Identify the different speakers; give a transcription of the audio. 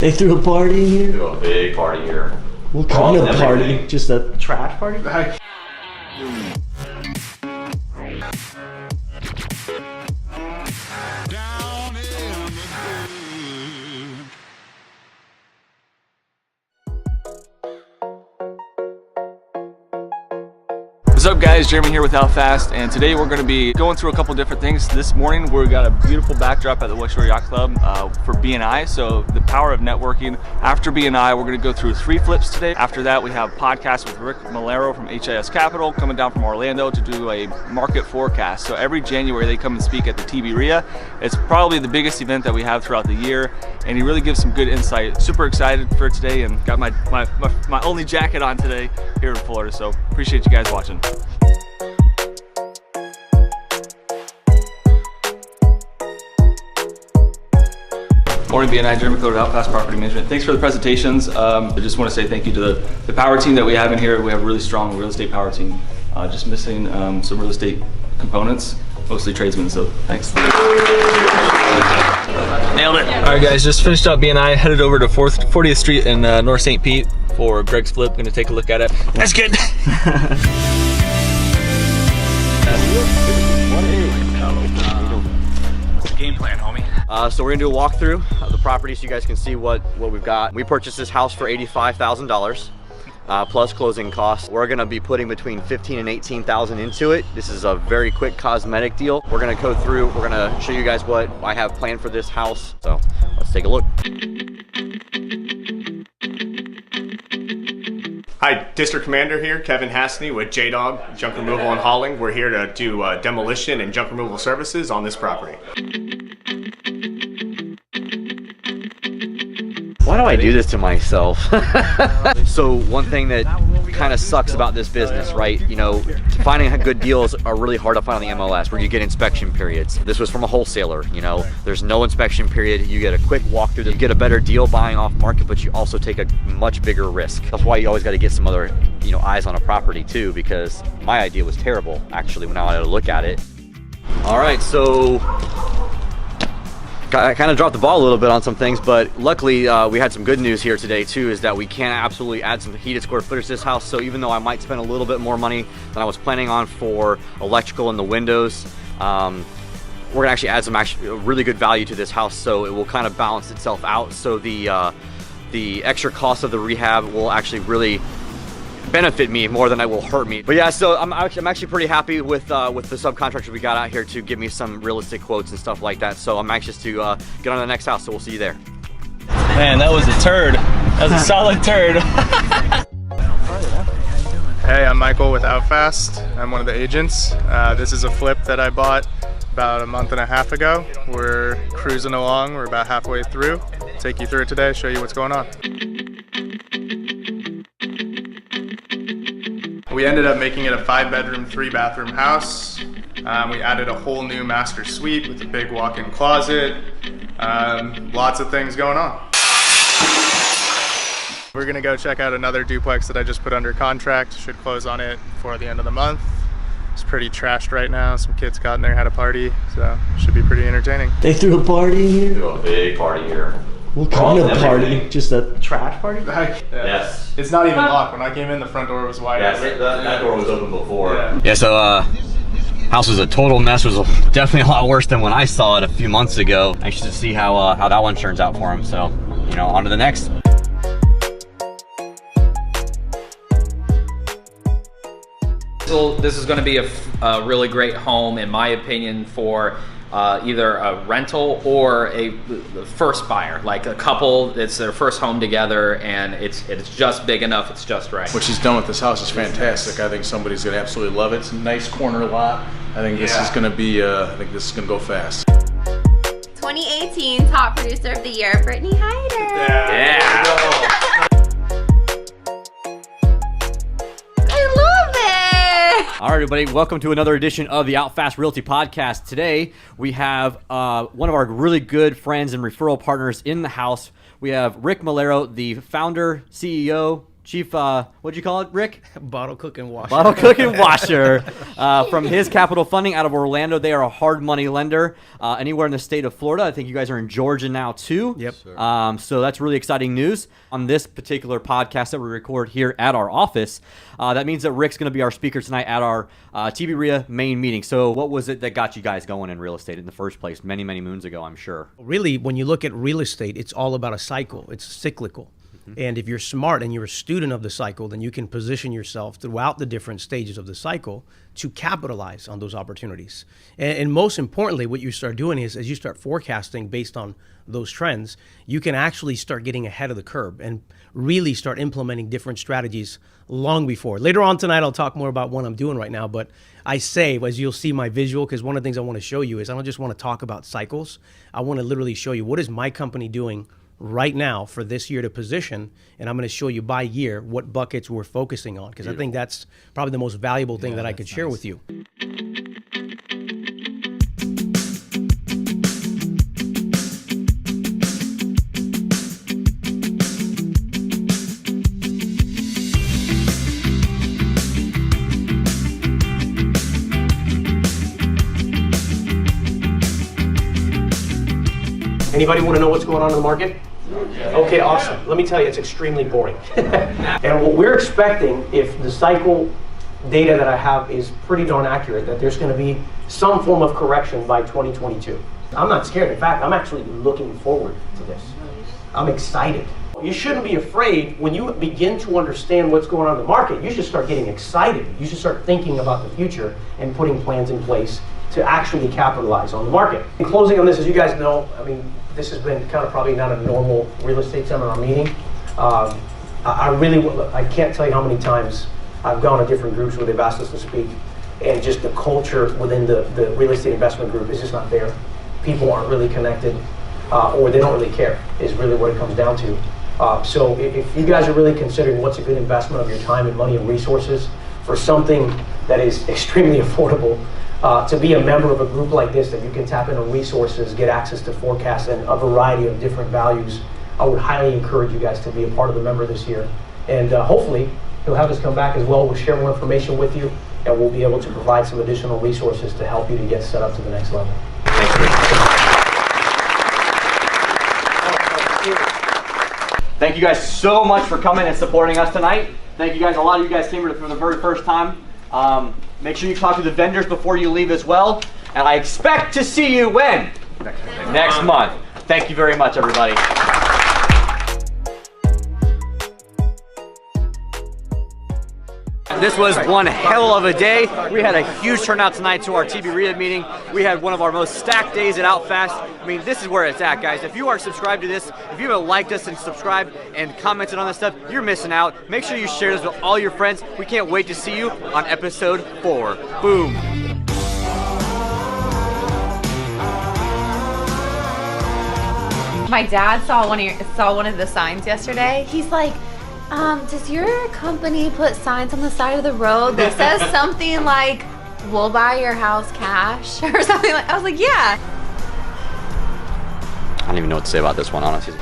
Speaker 1: They threw a party in here?
Speaker 2: Threw a big party here.
Speaker 1: What kind of party? Just a trash party?
Speaker 3: What's up guys, Jeremy here with How Fast, and today we're going to be going through a couple different things. This morning we've got a beautiful backdrop at the West Shore Yacht Club for BNI, so the power of networking. After BNI, we're going to go through 3 flips today. After that, we have podcasts with Rick Malero from HIS Capital coming down from Orlando to do a market forecast. So every January they come and speak at the TB RIA. It's probably the biggest event that we have throughout the year, and he really gives some good insight. Super excited for today, and got my only jacket on today here in Florida, so appreciate you guys watching. Morning BNI, Jeremy with How Fast Property Management. Thanks for the presentations. I just want to say thank you to the power team that we have in here. We have a really strong real estate power team. Just missing some real estate components, mostly tradesmen, so thanks. Nailed it. All right guys, just finished up BNI, headed over to 40th Street in North St. Pete for Greg's flip. Gonna take a look at it. That's good.
Speaker 4: Game plan, homie. So we're gonna do a walkthrough of the property so you guys can see what we've got. We purchased this house for $85,000 plus closing costs. We're gonna be putting between $15,000 and $18,000 into it. This is a very quick cosmetic deal. We're gonna go through, we're gonna show you guys what I have planned for this house. So let's take a look.
Speaker 5: Hi, District Commander here, Kevin Hasney with J-Dog Junk Removal and Hauling. We're here to do demolition and junk removal services on this property.
Speaker 4: Why do I do this to myself? So one thing that kind of sucks about this business, right? You know, finding good deals are really hard to find on the MLS where you get inspection periods. This was from a wholesaler, you know, there's no inspection period. You get a quick walkthrough, you get a better deal buying off market, but you also take a much bigger risk. That's why you always got to get some other, you know, eyes on a property too, because my idea was terrible actually when I had to look at it. All right, so I kind of dropped the ball a little bit on some things, but luckily we had some good news here today too, is that we can absolutely add some heated square footage to this house. So even though I might spend a little bit more money than I was planning on for electrical and the windows, we're gonna actually add some really good value to this house, so it will kind of balance itself out. So the extra cost of the rehab will actually really benefit me more than it will hurt me. But yeah, so I'm actually pretty happy with the subcontractors we got out here to give me some realistic quotes and stuff like that. So I'm anxious to get on to the next house, so we'll see you there.
Speaker 3: Man, that was a turd. That was a solid turd.
Speaker 6: Hey, I'm Michael with How Fast. I'm one of the agents. This is a flip that I bought about a month and a half ago. We're cruising along, we're about halfway through. Take you through it today, show you what's going on. We ended up making it a 5-bedroom, 3-bathroom house. We added a whole new master suite with a big walk-in closet. Lots of things going on. We're gonna go check out another duplex that I just put under contract. Should close on it before the end of the month. It's pretty trashed right now. Some kids got in there, had a party, so should be pretty entertaining.
Speaker 1: They threw a party in here?
Speaker 2: Threw a big party here.
Speaker 1: What kind of party? Just a trash party?
Speaker 2: Yes.
Speaker 6: It's not even locked. When I came in, the front door was wide open.
Speaker 2: That door was open before.
Speaker 4: Yeah, so house was a total mess. It was definitely a lot worse than when I saw it a few months ago. Anxious to see how that one turns out for him. So, you know, on to the next.
Speaker 7: This is going to be a really great home, in my opinion, for either a rental or a first buyer, like a couple. It's their first home together, and it's just big enough. It's just right.
Speaker 8: What she's done with this house is fantastic. I think somebody's going to absolutely love it. It's a nice corner lot. I think this is going to be. I think this is going to go fast.
Speaker 9: 2018 Top Producer of the Year, Brittany Hyder.
Speaker 7: Yeah.
Speaker 4: All right, everybody, welcome to another edition of the Out Fast Realty Podcast. Today, we have one of our really good friends and referral partners in the house. We have Rick Malero, the founder, CEO, Chief, what'd you call it, Rick?
Speaker 10: Bottle cook and washer.
Speaker 4: Bottle cook and washer from his capital funding out of Orlando. They are a hard money lender anywhere in the state of Florida. I think you guys are in Georgia now too.
Speaker 10: Yep.
Speaker 4: So that's really exciting news on this particular podcast that we record here at our office. That means that Rick's going to be our speaker tonight at our TB RIA main meeting. So what was it that got you guys going in real estate in the first place many, many moons ago, I'm sure?
Speaker 10: Really, when you look at real estate, it's all about a cycle. It's cyclical. And if you're smart and you're a student of the cycle, then you can position yourself throughout the different stages of the cycle to capitalize on those opportunities. And most importantly, what you start doing is as you start forecasting based on those trends, you can actually start getting ahead of the curve and really start implementing different strategies long before. Later on tonight, I'll talk more about what I'm doing right now, but I say, as you'll see my visual, because one of the things I want to show you is I don't just want to talk about cycles. I want to literally show you what is my company doing right now for this year to position, and I'm going to show you by year what buckets we're focusing on, because I think that's probably the most valuable thing that I could share with you.
Speaker 11: Anybody want to know what's going on in the market? Okay, awesome. Let me tell you, it's extremely boring. And what we're expecting, if the cycle data that I have is pretty darn accurate, that there's going to be some form of correction by 2022. I'm not scared. In fact, I'm actually looking forward to this. I'm excited. You shouldn't be afraid when you begin to understand what's going on in the market. You should start getting excited. You should start thinking about the future and putting plans in place to actually capitalize on the market. In closing on this, as you guys know, I mean, this has been kind of probably not a normal real estate seminar meeting. I can't tell you how many times I've gone to different groups where they've asked us to speak, and just the culture within the real estate investment group is just not there. People aren't really connected, or they don't really care, is really what it comes down to. So if you guys are really considering what's a good investment of your time and money and resources for something that is extremely affordable, to be a member of a group like this that you can tap into resources, get access to forecasts and a variety of different values, I would highly encourage you guys to be a part of the member this year. And hopefully, he'll have us come back as well. We'll share more information with you, and we'll be able to provide some additional resources to help you to get set up to the next level.
Speaker 4: Thank you guys so much for coming and supporting us tonight. Thank you guys. A lot of you guys came here for the very first time. Make sure you talk to the vendors before you leave as well. And I expect to see you when? Next month. Thank you very much, everybody. This was one hell of a day. We had a huge turnout tonight to our TB RIA meeting. We had one of our most stacked days at OutFast. I mean, this is where it's at, guys. If you are subscribed to this, if you haven't liked us and subscribed and commented on this stuff, you're missing out. Make sure you share this with all your friends. We can't wait to see you on episode 4. Boom.
Speaker 9: My dad saw one of the signs yesterday. He's like, does your company put signs on the side of the road that says something like, we'll buy your house cash or something like? I was like, yeah.
Speaker 4: I don't even know what to say about this one, honestly.